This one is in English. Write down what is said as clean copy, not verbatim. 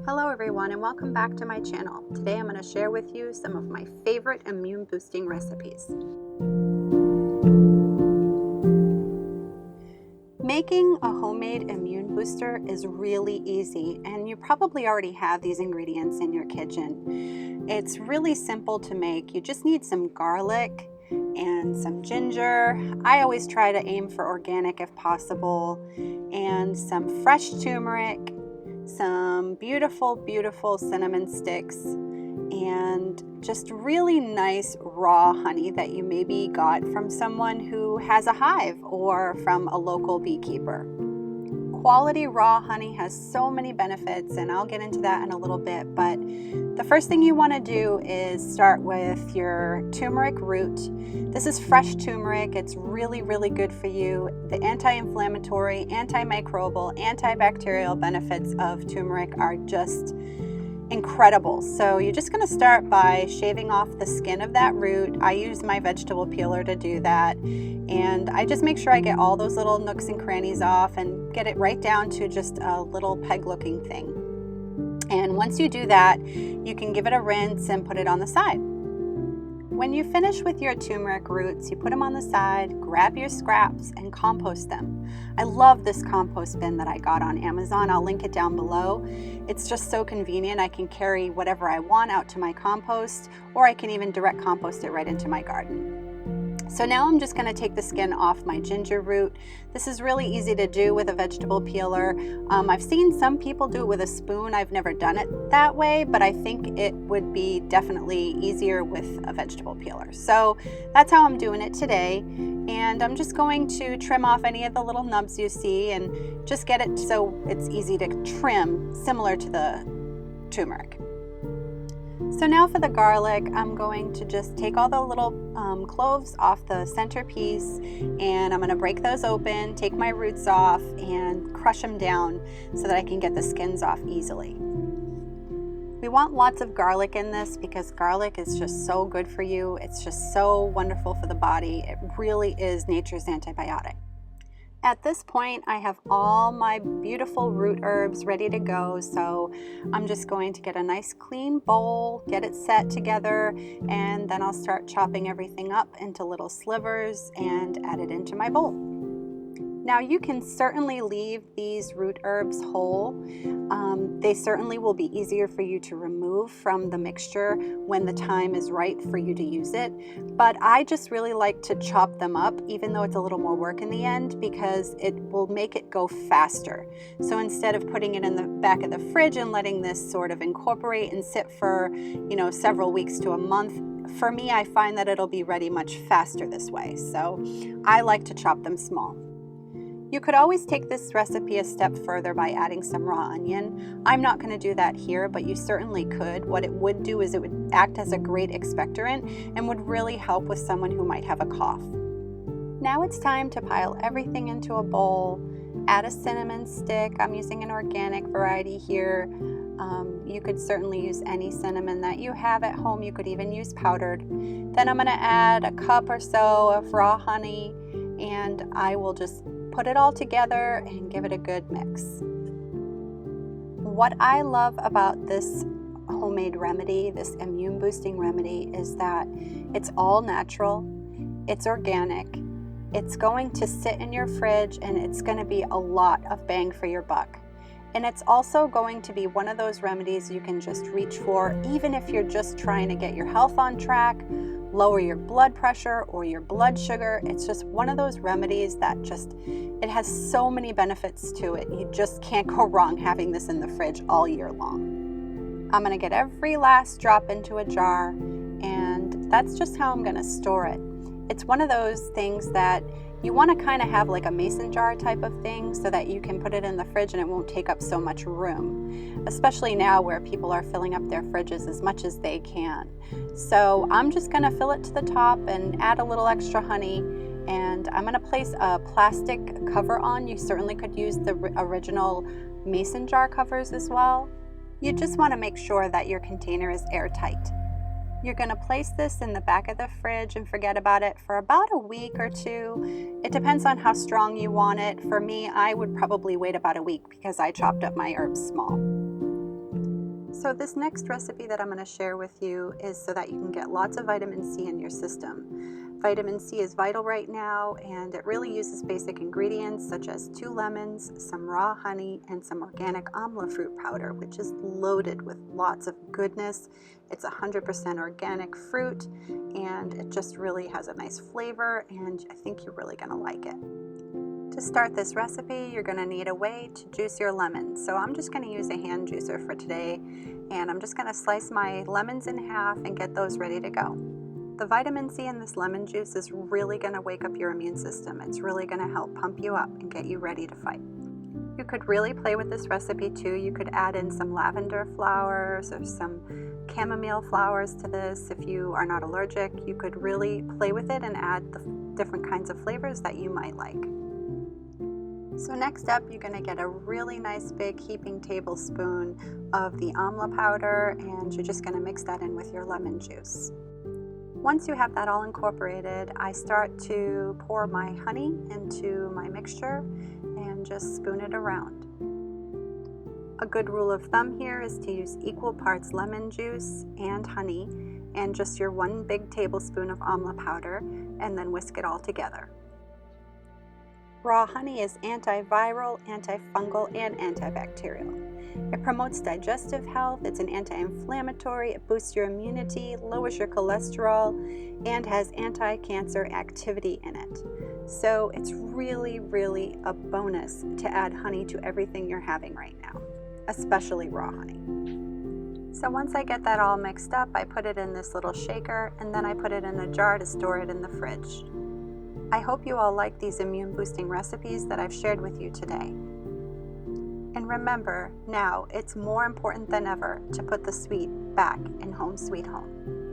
Hello everyone and welcome back to my channel. Today I'm going to share with you some of my favorite immune boosting recipes. Making a homemade immune booster is really easy, and you probably already have these ingredients in your kitchen. It's really simple to make. You just need some garlic and some ginger. I always try to aim for organic if possible, and some fresh turmeric, some beautiful cinnamon sticks, and just really nice raw honey that you maybe got from someone who has a hive or from a local beekeeper. Quality raw honey has so many benefits, and I'll get into that in a little bit, but the first thing you want to do is start with your turmeric root. This is fresh turmeric. It's really good for you. The anti-inflammatory, antimicrobial, antibacterial benefits of turmeric are just incredible. So you're just going to start by shaving off the skin of that root. I use my vegetable peeler to do that, and I just make sure I get all those little nooks and crannies off and get it right down to just a little peg looking thing. And once you do that, you can give it a rinse and put it on the side. When you finish with your turmeric roots, you put them on the side, grab your scraps and compost them. I love this compost bin that I got on Amazon. I'll link it down below. It's just so convenient. I can carry whatever I want out to my compost, or I can even direct compost it right into my garden. So now I'm just going to take the skin off my ginger root. This is really easy to do with a vegetable peeler. I've seen some people do it with a spoon. I've never done it that way, but I think it would be definitely easier with a vegetable peeler. So that's how I'm doing it today. And I'm just going to trim off any of the little nubs you see and just get it so it's easy to trim, similar to the turmeric. So now for the garlic, I'm going to just take all the little cloves off the centerpiece, and I'm going to break those open, take my roots off, and crush them down so that I can get the skins off easily. We want lots of garlic in this because garlic is just so good for you. It's just so wonderful for the body. It really is nature's antibiotic. At this point, I have all my beautiful root herbs ready to go, so I'm just going to get a nice clean bowl, get it set together, and then I'll start chopping everything up into little slivers and add it into my bowl. Now you can certainly leave these root herbs whole. They certainly will be easier for you to remove from the mixture when the time is right for you to use it. But I just really like to chop them up, even though it's a little more work in the end, because it will make it go faster. So instead of putting it in the back of the fridge and letting this sort of incorporate and sit for, several weeks to a month, for me, I find that it'll be ready much faster this way. So I like to chop them small. You could always take this recipe a step further by adding some raw onion. I'm not going to do that here, but you certainly could. What it would do is it would act as a great expectorant and would really help with someone who might have a cough. Now it's time to pile everything into a bowl. Add a cinnamon stick. I'm using an organic variety here. You could certainly use any cinnamon that you have at home. You could even use powdered. Then I'm going to add a cup or so of raw honey, and I will just put it all together and give it a good mix. What I love about this homemade remedy, this immune boosting remedy, is that it's all natural, it's organic, it's going to sit in your fridge, and it's going to be a lot of bang for your buck. And it's also going to be one of those remedies you can just reach for, even if you're just trying to get your health on track, lower your blood pressure or your blood sugar. It's just one of those remedies that it has so many benefits to it. You just can't go wrong having this in the fridge all year long. I'm going to get every last drop into a jar, and that's just how I'm going to store it. It's one of those things that you want to kind of have like a mason jar type of thing so that you can put it in the fridge and it won't take up so much room, especially now where people are filling up their fridges as much as they can. So I'm just going to fill it to the top and add a little extra honey, and I'm going to place a plastic cover on. You certainly could use the original mason jar covers as well. You just want to make sure that your container is airtight. You're going to place this in the back of the fridge and forget about it for about a week or two. It depends on how strong you want it. For me, I would probably wait about a week because I chopped up my herbs small. So this next recipe that I'm going to share with you is so that you can get lots of vitamin C in your system. Vitamin C is vital right now, and it really uses basic ingredients such as 2 lemons, some raw honey, and some organic amla fruit powder, which is loaded with lots of goodness. It's 100% organic fruit, and it just really has a nice flavor, and I think you're really going to like it. To start this recipe, you're going to need a way to juice your lemons. So I'm just going to use a hand juicer for today, and I'm just going to slice my lemons in half and get those ready to go. The vitamin C in this lemon juice is really going to wake up your immune system. It's really going to help pump you up and get you ready to fight. You could really play with this recipe too. You could add in some lavender flowers or some chamomile flowers to this. If you are not allergic, you could really play with it and add the different kinds of flavors that you might like. So next up, you're going to get a really nice big heaping tablespoon of the amla powder, and you're just going to mix that in with your lemon juice. Once you have that all incorporated, I start to pour my honey into my mixture and just spoon it around. A good rule of thumb here is to use equal parts lemon juice and honey and just your 1 big tablespoon of amla powder, and then whisk it all together. Raw honey is antiviral, antifungal, and antibacterial. It promotes digestive health, it's an anti-inflammatory, it boosts your immunity, lowers your cholesterol, and has anti-cancer activity in it. So it's really, really a bonus to add honey to everything you're having right now, especially raw honey. So once I get that all mixed up, I put it in this little shaker, and then I put it in a jar to store it in the fridge. I hope you all like these immune boosting recipes that I've shared with you today. And remember, now it's more important than ever to put the sweet back in home sweet home.